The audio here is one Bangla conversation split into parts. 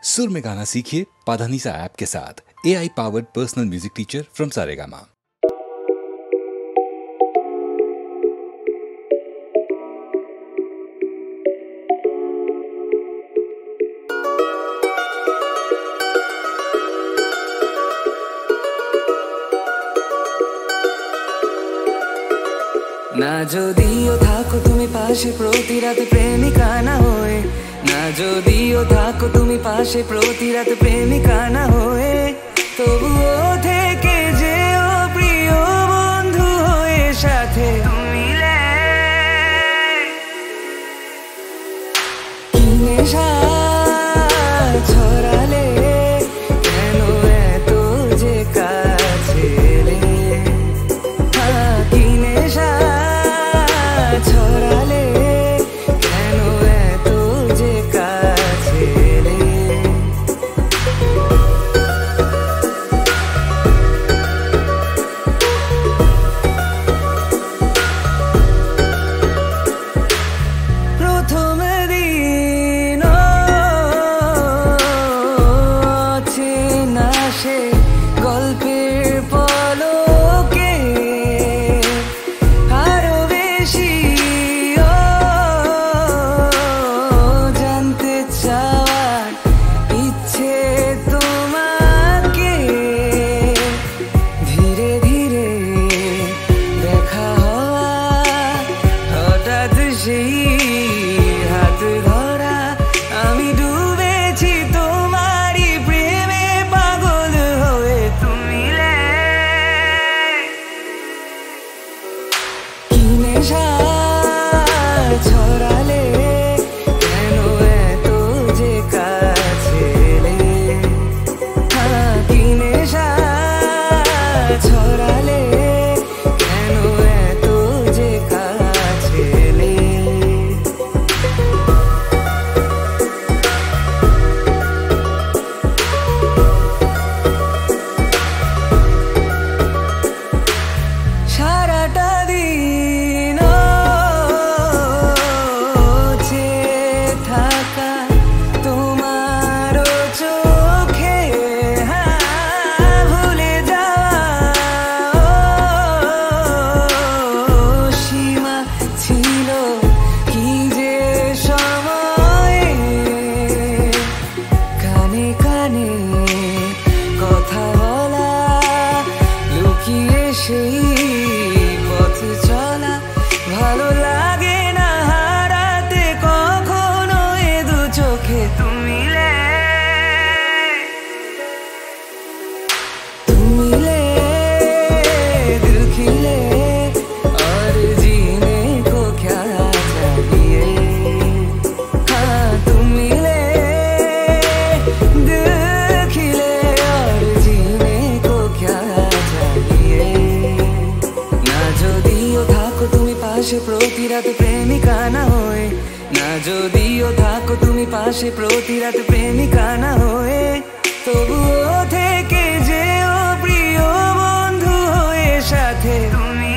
सुर में गाना सीखिए पाधानीसा ऐप के साथ। AI powered personal music teacher from Saregama. না যদিও থাকো তুমি পাশে প্রতি রাতে প্রেমিকা না হয়ে, না যদিও থাকো তুমি পাশে প্রতি রাতে প্রেমিকা না হয়ে, তবুও থেকে যেও প্রিয় বন্ধু হয়ে সাথে তুমি কি নেশা ছড়ালে কেন এত যে কাছে এলে, কি নেশা ছড়ালে কেন এত যে কাছে এলে। প্রথম দিন চেনা সে গল্পের পলকে আরো বেশি জানতে চাওয়ার ইচ্ছে তোমাকে, ধীরে ধীরে দেখা হওয়া হঠাৎ সেই হাত ধরা, আমি ডুবেছি তোমারই প্রেমে পাগল হয়ে তুমি কি নেশা ছড়ালে কেন এত যে কাছে এলে, কি নেশা ছড়ালে কেন এত যে কাছে এলে। সারাটা দিন চেয়ে থাকা তোমার চোখে ভুলে যাওয়া সীমা ছিল কি যে সময়ে, কানে কানে কথা বলা লুকিয়ে সেই পথ চলা, ভালো লাগে না হারাতে কখনো এ দু চোখে তুমি दिल खिले और जीने को क्या चाहिए, हाँ तुम मिले दिल खिले और जीने को क्या चाहिए। না যদিও থাকো তুমি পাশে প্রতি রাতে প্রেমিকা না হয়ে, না যদিও থাকো তুমি পাশে প্রতি রাতে প্রেমিকা না হয়ে, তবুও থেকে যেও প্রিয় বন্ধু হয়ে সাথে তুমি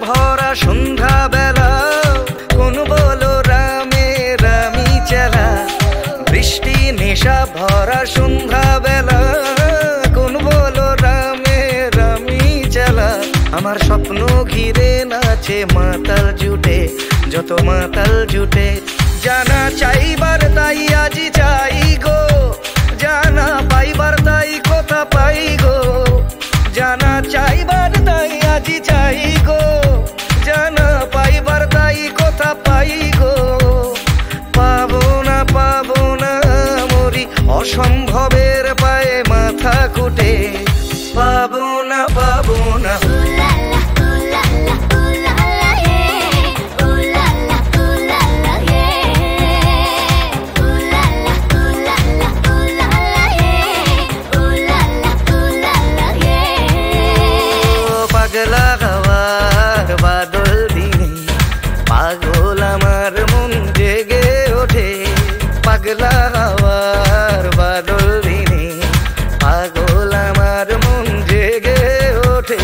ভরা সন্ধ্যা বেলা কোন বলো রামে রামি চেলা বৃষ্টি নেশা ভরা সন্ধ্যা বেলা কোন বলো রামে রামি চেলা আমার স্বপ্ন ঘিরে নাচে মাতাল জুটে যত মাতাল জুটে জানা চাইবার তাই আজি চাই গো জানা পাইবার তাই কথা পাই গো জানা চাইবার তাই আজি চাই গো জানা পাইবার তাই কথা পাই গো পাবো না মরি অসম্ভবের পায়ে মাথা কুটে পাবো না পাগলা হাওয়ার বাদল দিনে পাগল আমার মন জেগে ওঠে পাগলা হাওয়ার বাদল দিনে পাগল আমার মন জেগে ওঠে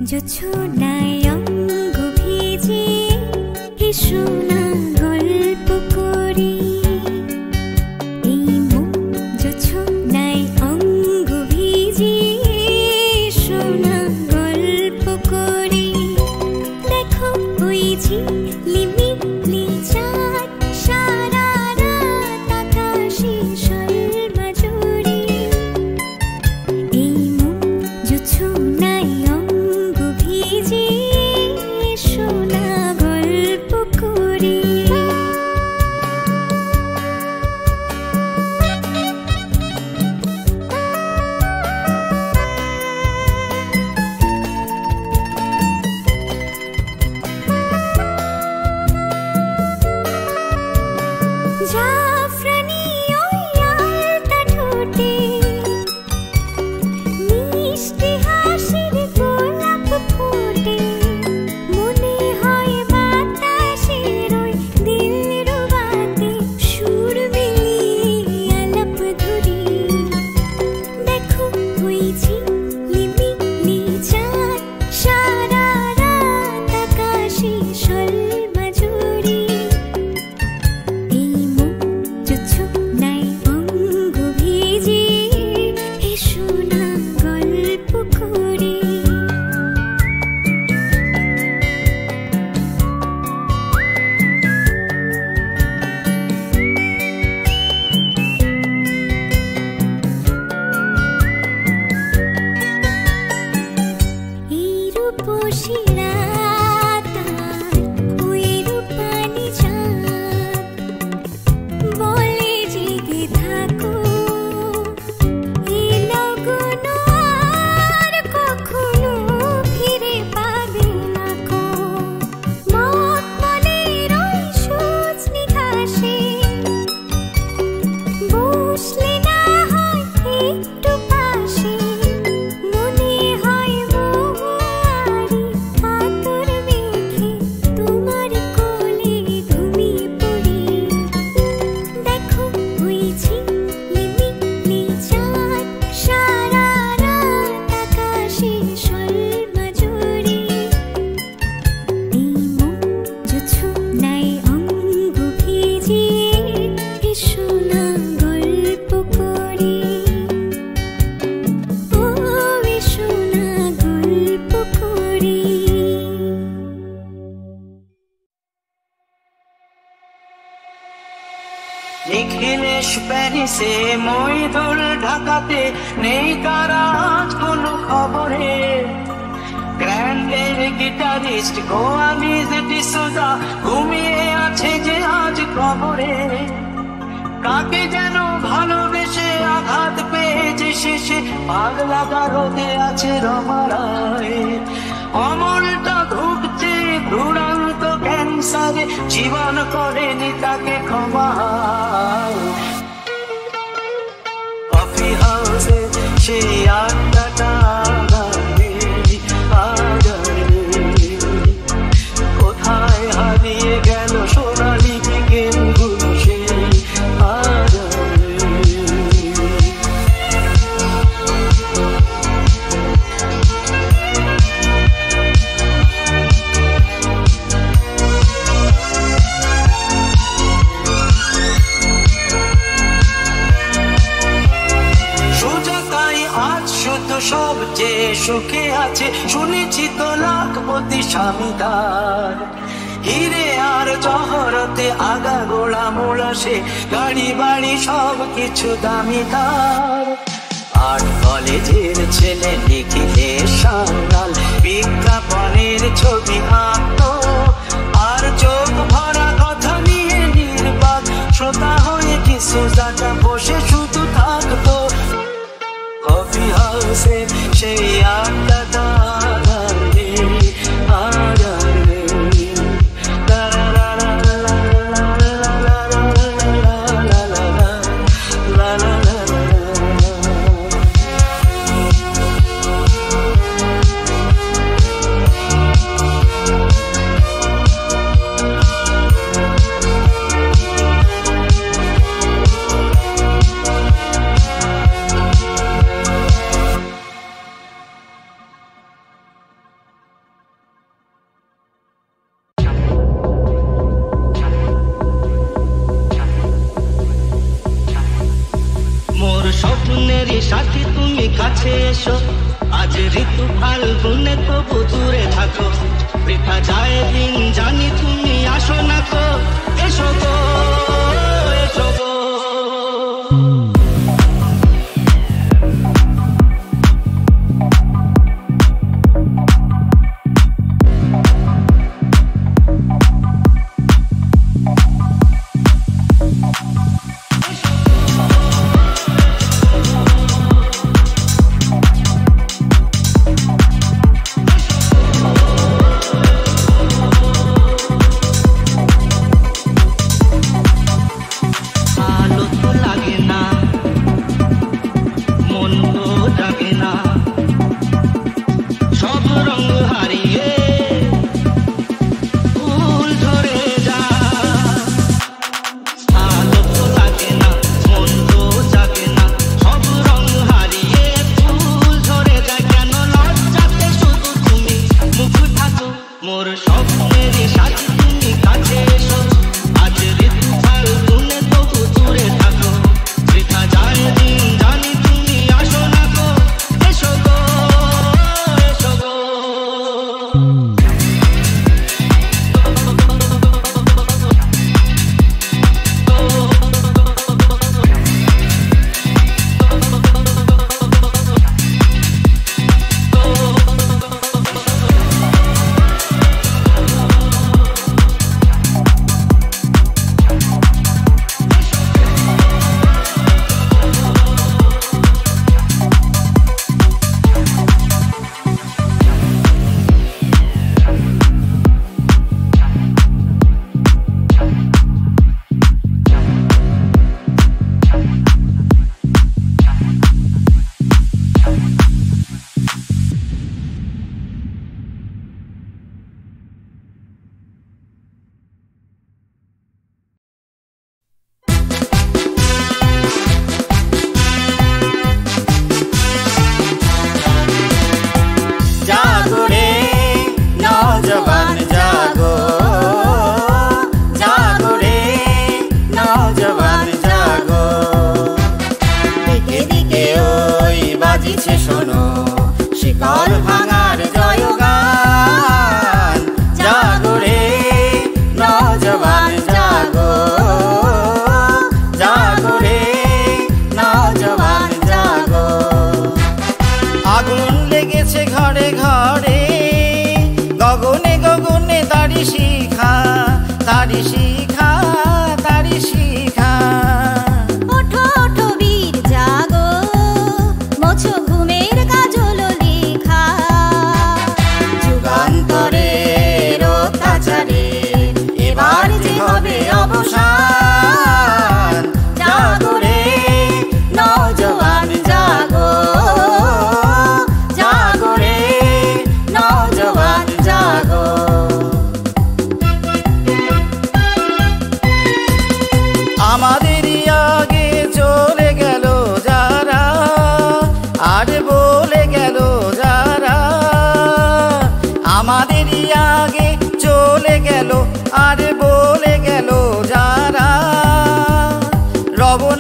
জোছনায় অঙ্গ ভিজে হে শোনা গল্প করি অখিলেশ প্যারিসে, মইদুল ঢাকাতে, নেই কারা আজ কোনো খবরে। গ্র্যান্ডের গিটারিস্ট গোয়ালিজ ডিসোজা ঘুমিয়ে আছে যে আজ কবরে। কাকে যেন ভালোবেসে আঘাত পেয়েছে শেষে, পাগলা গারদে আছে রমারায়। অমলটা ধুকছে দুরন্ত ক্যান্সারে, জীবন করেনি তাকে ক্ষমা। কফি হাউসে সেই আড্ডাটা কোথায় হারিয়ে গেল সোনালি বিকেলগুলো সেই আড়ালে। সুজাতাই আজ শুধু সবচেয়ে সুখে আছে, শুনেছি তো লাখপতি স্বামীদার। হিরে আর জহরতে আগা গোড়া মোড়া সে, গাড়ি বাড়ি সব কিছু দামি তার। আর্ট কলেজের ছেলে লিখিলে সাঙ্গাল, বিজ্ঞাপনের ছবি আঁকতো, আর চোখ ভরা কথা নিয়ে নির্বাক শ্রোতা হয়ে কিছু জায়গা বসে শুধু থাকতো। কফি হাউসে সেই আড্ডাটা সাথী তুমি কাছে এসো, আজ ঋতু ফাল্গুনে তবু দূরে থাকো। বৃথা যায় দিন জানি তুমি আসো না তো, এসো গো এসো গো।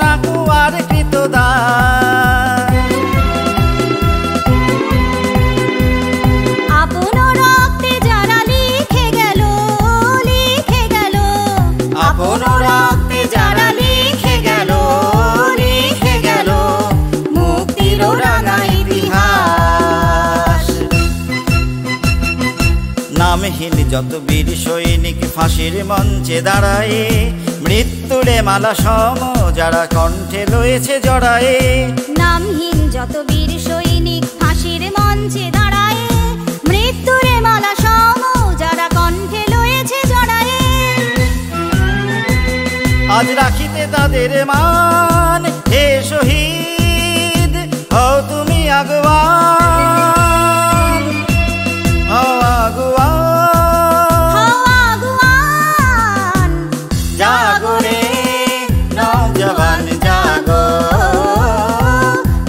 না কুয়ার কৃতদান। আপন রক্তে যারা লিখে গেল, লিখে গেল, আপন রক্তে যারা লিখে গেল, লিখে গেল মুক্তির রাঙা ইতিহাস। নামহীন যত বীর সৈনিক ফাঁসির মঞ্চে দাঁড়ায়, মৃত্যুরে মালা সম যারা কণ্ঠে রয়েছে জড়ায়ে। নামহীন যত বীর সৈনিক ফাঁসির মঞ্চে দাঁড়ায়, মৃত্যুরে মালা সম যারা কণ্ঠে লয়েছে জড়ায়ে। আজ রাখিতে তাদের মান, হে শহীদ হও তুমি আগুয়ান, হও আগুয়ান। জাগো রে নওজওয়ান জাগো,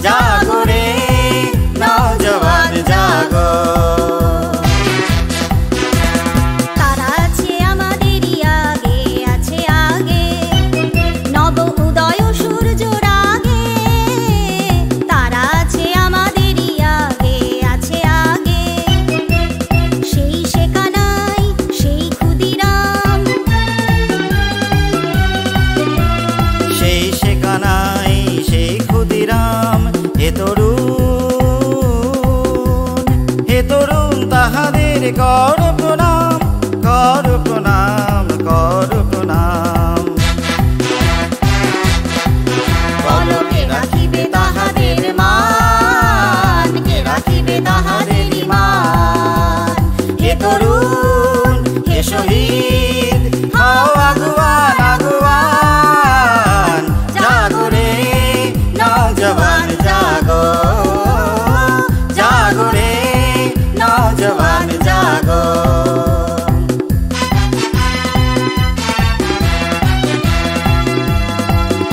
জাগো রে নওজওয়ান জাগো। তারা আছে আমাদেরই আগে, আছে আগে নব উদয় সূর্যর আগে। তারা আছে আমাদেরই আগে, আছে আগে সেই শেখানাই, সেই ক্ষুদিরাম, সেই শেখানাই, সেই ক্ষুদিরাম। হে তরুণ, হে তরুণ তাহাদের কর প্রণাম, কর প্রণাম, কর প্রণাম। বলো কে রাখিবে তাহাদের মান, কে রাখিবে তাহাদের মান। হে তরুণ, হে শহীদ হও আগুয়ান, আগুয়ান। জাগো রে নওজওয়ান জাগো, জাগো রে নওজওয়ান জাগো।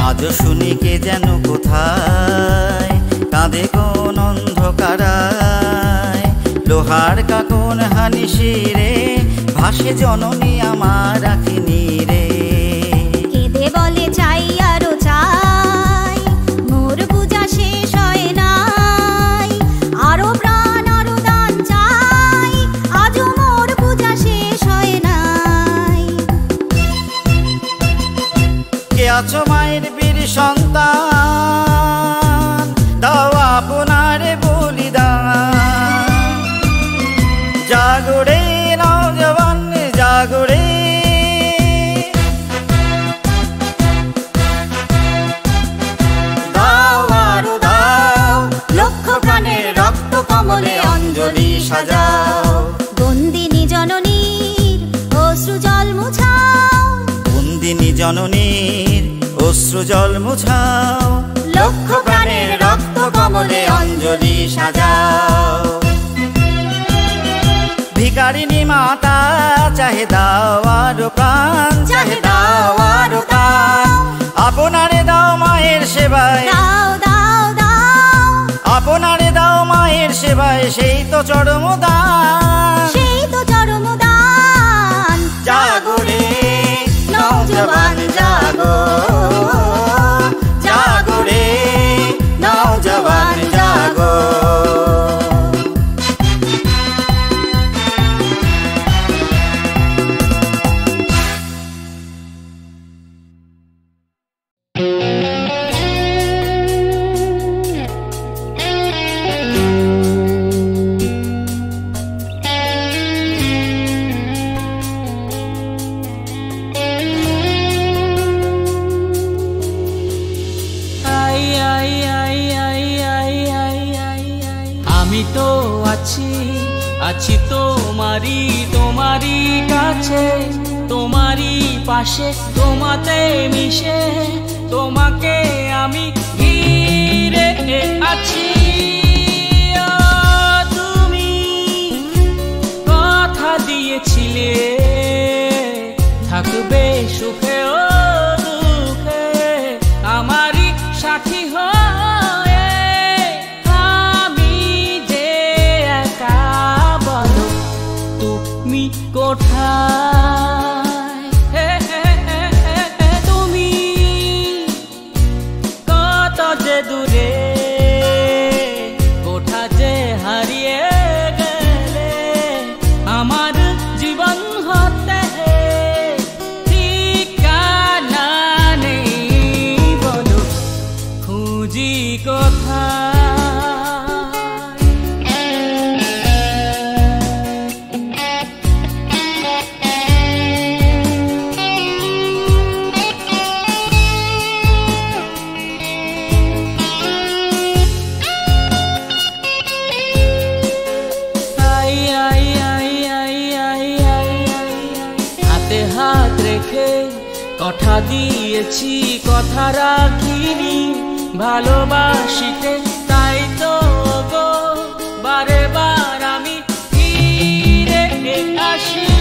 আজ শুনি কে যেন কোথায় কাঁদে কোন অন্ধকারায়, লোহার কাকন হানি শিরে ভাসে জননী আমার রাখিনি রে। কেঁদে বলে চাই আরো চাই, মোর পূজা শেষ হয় নাই। আরো প্রাণ আরো দান চাই, আজও মোর পূজা শেষ হয় নাই। কে আছো মায়ের বীর সন্তান, দাও আপনার বলিদান। জাগো রে নওজওয়ান জাগো রে, দাও আরো দাও লক্ষ প্রাণের রক্ত কমলে অঞ্জলি সাজাও। বন্দিনী জননীর অশ্রু জল মুছাও, বন্দিনী জননীর অশ্রু জল মুছাও। লক্ষ প্রাণের রক্ত কমলে অঞ্জলি সাজাও। ভিখারিণী মাতা চাহে দাও আরো প্রাণ, চাহে দাও আরো প্রাণ। আপনারে দাও মায়ের সেবায়, দাও দাও দাও, আপনারে দাও মায়ের সেবায়, সেই তো চরম দান। সেই তো চরম দান। জাগো রে নওজওয়ান জাগো, জাগো রে নওজওয়ান জাগো। আমি তো আছি তোমারই, তোমারই কাছে, তোমারই পাশে, তোমাতে মিশে, তোমাকে আমি ঘিরে আছি। তুমি কথা দিয়েছিলে থাকবে সুখে ও দুঃখে, আমারই সাথী হয়ে। আমি যে একা, বলো তুমি কোথায়? তুমি যে দূরে কোথা যে হারিয়ে গেলে আমার জীবন হতে ঠিকানা নেই বলো খুঁজি কোথায় হাত রেখে কথা দিয়েছি কথা রাখিনি ভালোবাসিতে তাই তো গো বারে বার আমি ফিরে আসি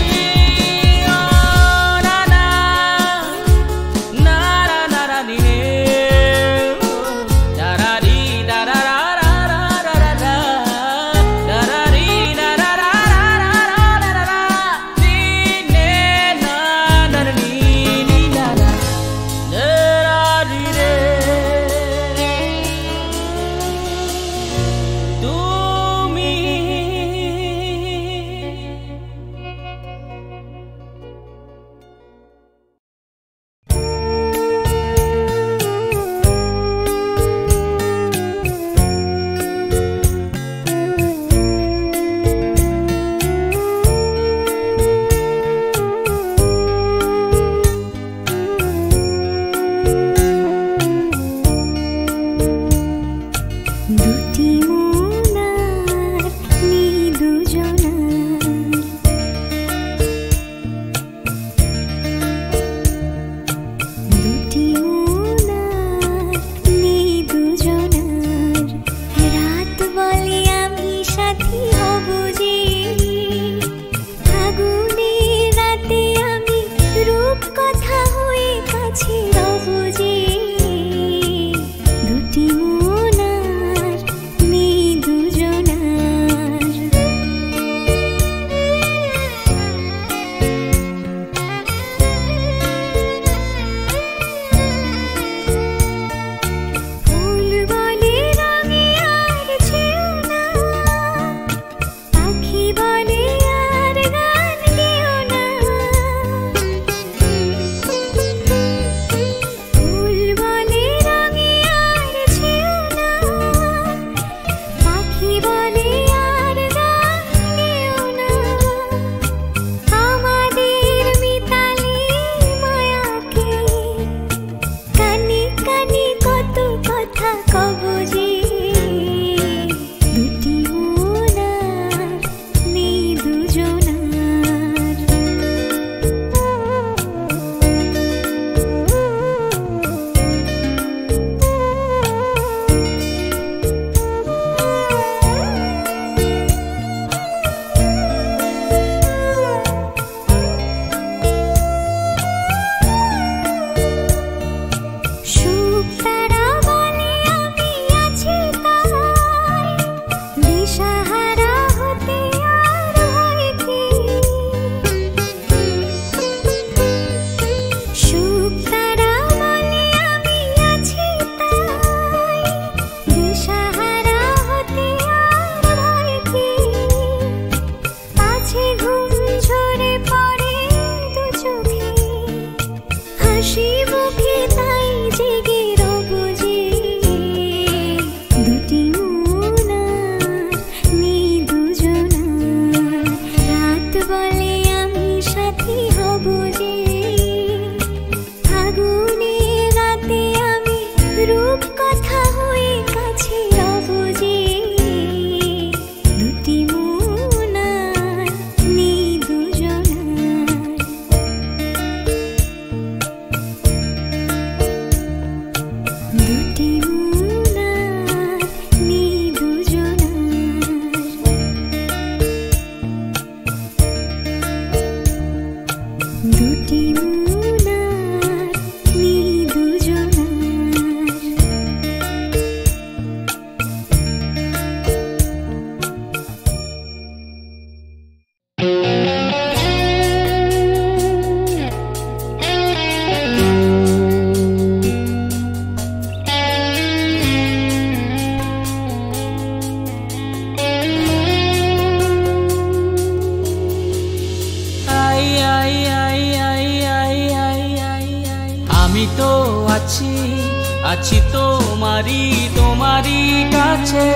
তোমারই তোমারই কাছে,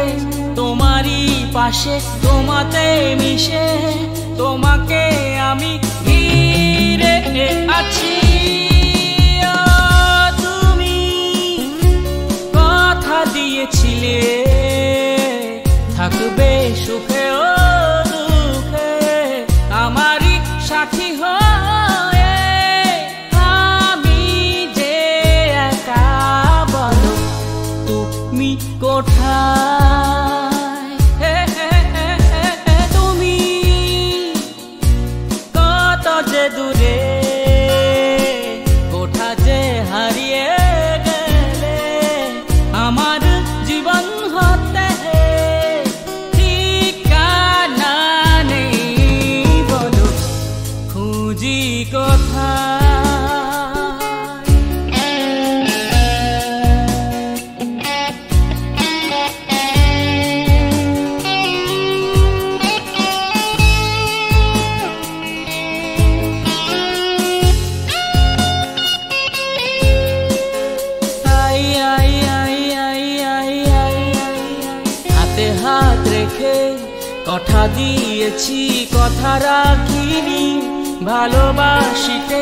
তোমারই পাশে, তোমাতে মিশে, তোমাকে আমি ঘিরে আছি। তুমি কথা দিয়েছিলে থাকবে সুখে ও দুঃখে, আমারই সাথী হয়ে। আমি যে একা, বলো তুমি কোথায়? তুমি কত যে দূরে, কোথা যে হারিয়ে গেলে, আমার জীবন হতে ঠিকানা নেই, বলো খুঁজি কোথায়? হাতে হাত রেখে কথা দিয়েছি, কথা রাখিনি, ভালোবাসিতে